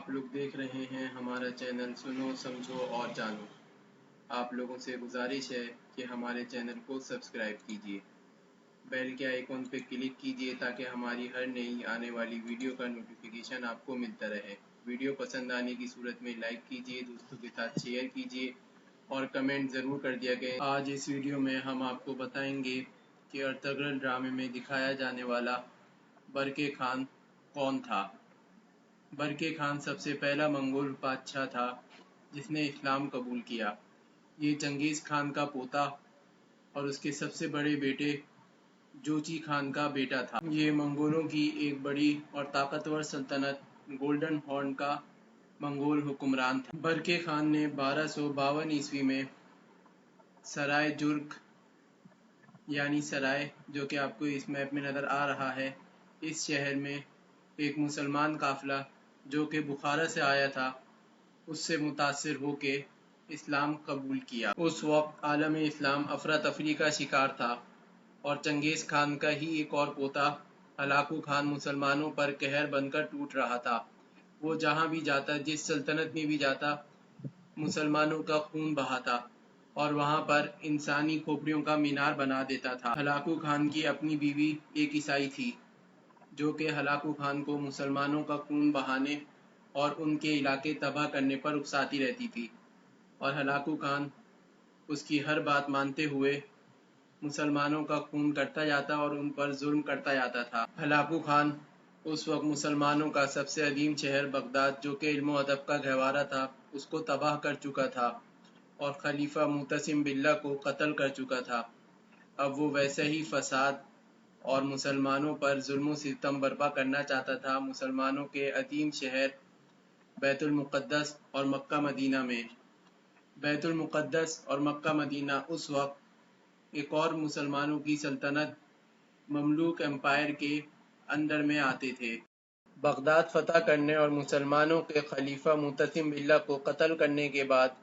आप लोग देख रहे हैं हमारा चैनल सुनो समझो और जानो। आप लोगों से गुजारिश है कि हमारे चैनल को सब्सक्राइब कीजिए, बेल के आइकॉन पे क्लिक कीजिए ताकि हमारी हर नई आने वाली वीडियो का नोटिफिकेशन आपको मिलता रहे। वीडियो पसंद आने की सूरत में लाइक कीजिए, दोस्तों के साथ शेयर कीजिए और कमेंट ज़रूर कर दिया गया। आज इस वीडियो में हम आपको बताएंगे कि अर्तुगरुल ड्रामे में दिखाया जाने वाला बरके खान कौन था। बरके खान सबसे पहला मंगोल बादशाह था जिसने इस्लाम कबूल किया। ये चंगेज़ खान का पोता और उसके सबसे बड़े बेटे जोची खान का बेटा था। ये मंगोलों की एक बड़ी और ताकतवर सल्तनत गोल्डन हॉर्न का मंगोल हुक्मरान था। बरके खान ने 1252 ईस्वी में सराय जुर्ग यानी सराय, जो कि आपको इस मैप में नज़र आ रहा है, इस शहर में एक मुसलमान काफिला जो कि बुखारा से आया था उससे मुतासिर होके इस्लाम कबूल किया। उस वक्त आलम इस्लाम अफरा तफरी का शिकार था और चंगेज़ खान का ही एक और पोता हलाकू खान मुसलमानों पर कहर बनकर टूट रहा था। वो जहाँ भी जाता, जिस सल्तनत में भी जाता, मुसलमानों का खून बहाता और वहाँ पर इंसानी खोपड़ियों का मीनार बना देता था। हलाकू खान की अपनी बीवी एक ईसाई थी जो कि हलाकू खान को मुसलमानों का खून बहाने और उनके इलाके तबाह करने पर उकसाती रहती थी और हलाकू खान उसकी हर बात मानते हुए मुसलमानों का खून करता जाता और उन पर जुल्म करता जाता था। हलाकू खान उस वक्त मुसलमानों का सबसे अदीम शहर बगदाद, जो कि इल्म अदब का गहवारा था, उसको तबाह कर चुका था और खलीफा मुतसिम बिल्ला को कत्ल कर चुका था। अब वो वैसे ही फसाद और मुसलमानों पर जुल्म सितम बर्पा करना चाहता था मुसलमानों के अदीम शहर बैतुल मुक़द्दस और मक्का मदीना में। बैतुल मुक़द्दस और मक्का मदीना उस वक्त एक और मुसलमानों की सल्तनत ममलूक एम्पायर के अंदर में आते थे। बगदाद फतह करने और मुसलमानों के खलीफा मुतसिम बिल्ला को कत्ल करने के बाद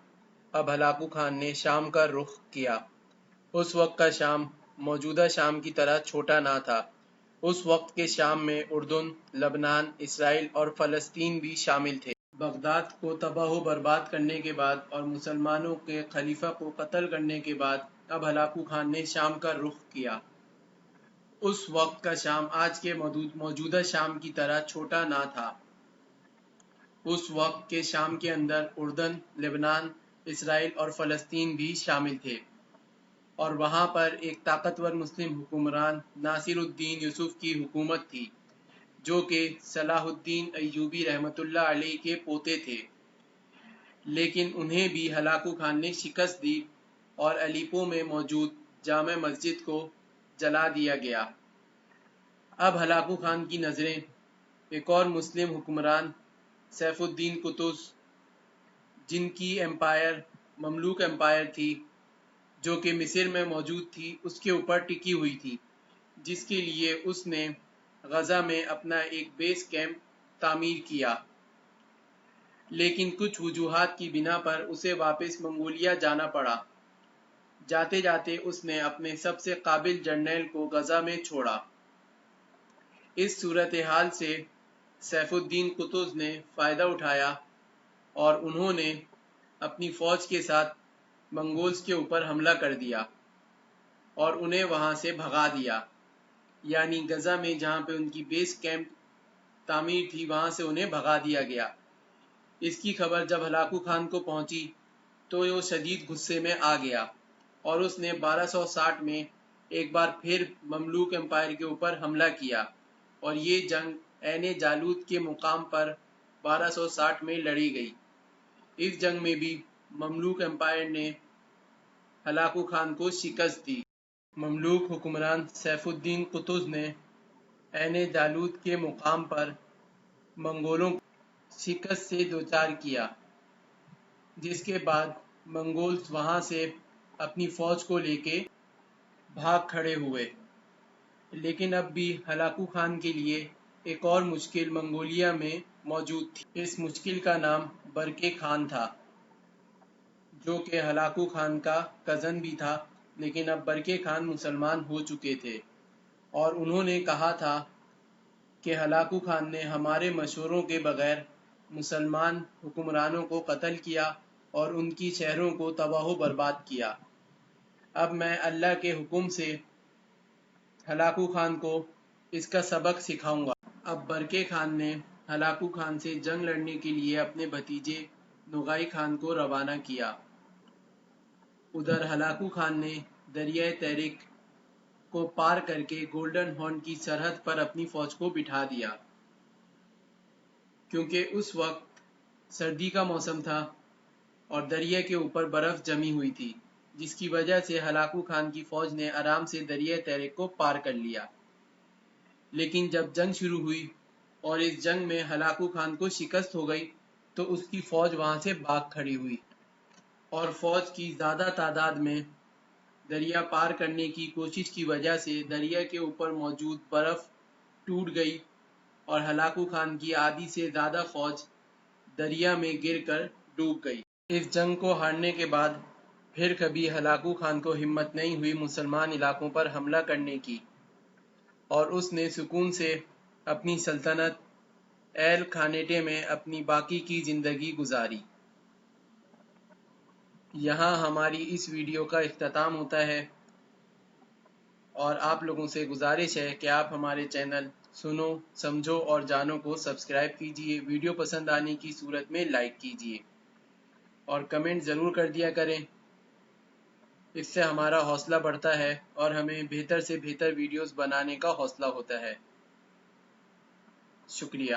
अब हलाकू खान ने शाम का रुख किया। उस वक्त का शाम मौजूदा शाम की तरह छोटा ना था। उस वक्त के शाम में उर्दुन, लबनान, इसराइल और फ़लस्तीन भी शामिल थे। बगदाद को तबाह व बर्बाद करने के बाद और मुसलमानों के खलीफा को कत्ल करने के बाद अब हलाकू खान ने शाम का रुख किया। उस वक्त का शाम आज के मौजूदा शाम की तरह छोटा ना था। उस वक्त के शाम के अंदर उर्दन, लेबनान, इसराइल और फ़लस्तीन भी शामिल थे और वहाँ पर एक ताकतवर मुस्लिम हुक्मरान नासिरुद्दीन यूसुफ की हुकूमत थी जो कि सलाहुद्दीन अय्यूबी रहमतुल्लाह अलैह के पोते थे। लेकिन उन्हें भी हलाकू खान ने शिकस्त दी और अलीपो में मौजूद जामे मस्जिद को जला दिया गया। अब हलाकू खान की नज़रें एक और मुस्लिम हुक्मरान सैफुद्दीन कुतुज़, जिनकी एम्पायर ममलूक एम्पायर थी जो कि मिस्र में मौजूद थी, उसके ऊपर टिकी हुई थी, जिसके लिए उसने गज़ा में अपना एक बेस कैंप तामीर किया। लेकिन कुछ वजूहात की बिना पर उसे वापस मंगोलिया जाना पड़ा। जाते जाते उसने अपने सबसे काबिल जर्नैल को गज़ा में छोड़ा। इस सूरत हाल से सैफुद्दीन कुतुज़ ने फ़ायदा उठाया और उन्होंने अपनी फ़ौज के साथ मंगोल्स के ऊपर हमला कर दिया और उन्हें वहाँ से भगा दिया। यानी गज़ा में जहाँ पे उनकी बेस कैंप तामीर थी, वहाँ से उन्हें भगा दिया गया। इसकी खबर जब हलाकू खान को पहुँची तो वो शदीद गुस्से में आ गया और उसने 1260 में एक बार फिर ममलूक एम्पायर के ऊपर हमला किया और ये जंग ऐने जालूत के मुकाम पर 1260 में लड़ी गई। इस जंग में भी ममलूक एम्पायर ने हलाकू खान को शिकस्त दी। ममलूक हुक्मरान सैफुद्दीन कुतुज़ ने ऐने जालूत के मुकाम पर मंगोलों को शिकस्त से दोचार किया, जिसके बाद मंगोल्स वहाँ से अपनी फ़ौज को लेके भाग खड़े हुए। लेकिन अब भी हलाकू खान के लिए एक और मुश्किल मंगोलिया में मौजूद थी। इस मुश्किल का नाम बरके खान था, जो कि हलाकू खान का कज़न भी था। लेकिन अब बरके खान मुसलमान हो चुके थे और उन्होंने कहा था कि हलाकू खान ने हमारे मशवरों के बगैर مسلمان حکمرانوں کو قتل کیا اور ان کی شہروں کو تباہ و برباد کیا۔ اب میں اللہ کے حکم سے ہلاکو خان کو اس کا سبق سکھاؤں گا۔ اب برقع خان نے ہلاکو خان سے جنگ لڑنے کے لیے اپنے بھتیجے نغائی خان کو روانہ کیا۔ ادھر ہلاکو خان نے دریائے طارق کو پار کر کے گولڈن ہارن کی سرحد پر اپنی فوج کو بٹھا دیا۔ کیونکہ اس وقت سردی کا موسم تھا اور دریا کے اوپر برف جمی ہوئی تھی، جس کی وجہ سے ہلاکو خان کی فوج نے آرام سے دریائے طارق کو پار کر لیا۔ لیکن جب جنگ شروع ہوئی اور اس جنگ میں ہلاکو خان کو شکست ہو گئی تو اس کی فوج وہاں سے بھاگ کھڑی ہوئی اور فوج کی زیادہ تعداد میں دریا پار کرنے کی کوشش کی وجہ سے دریا کے اوپر موجود برف ٹوٹ گئی اور ہلاکو خان کی آدھی سے زیادہ فوج دریا میں گر کر ڈوب گئی۔ اس جنگ کو ہارنے کے بعد پھر کبھی ہلاکو خان کو ہمت نہیں ہوئی مسلمان علاقوں پر حملہ کرنے کی اور اس نے سکون سے اپنی سلطنت ایل خانیٹے میں اپنی باقی کی زندگی گزاری۔ یہاں ہماری اس ویڈیو کا اختتام ہوتا ہے اور آپ لوگوں سے گزارش ہے کہ آپ ہمارے چینل سنو سمجھو اور جانو کو سبسکرائب کیجئے، ویڈیو پسند آنے کی صورت میں لائک کیجئے اور کمنٹ ضرور کر دیا کریں۔ اس سے ہمارا حوصلہ بڑھتا ہے اور ہمیں بہتر سے بہتر ویڈیوز بنانے کا حوصلہ ہوتا ہے۔ شکریہ۔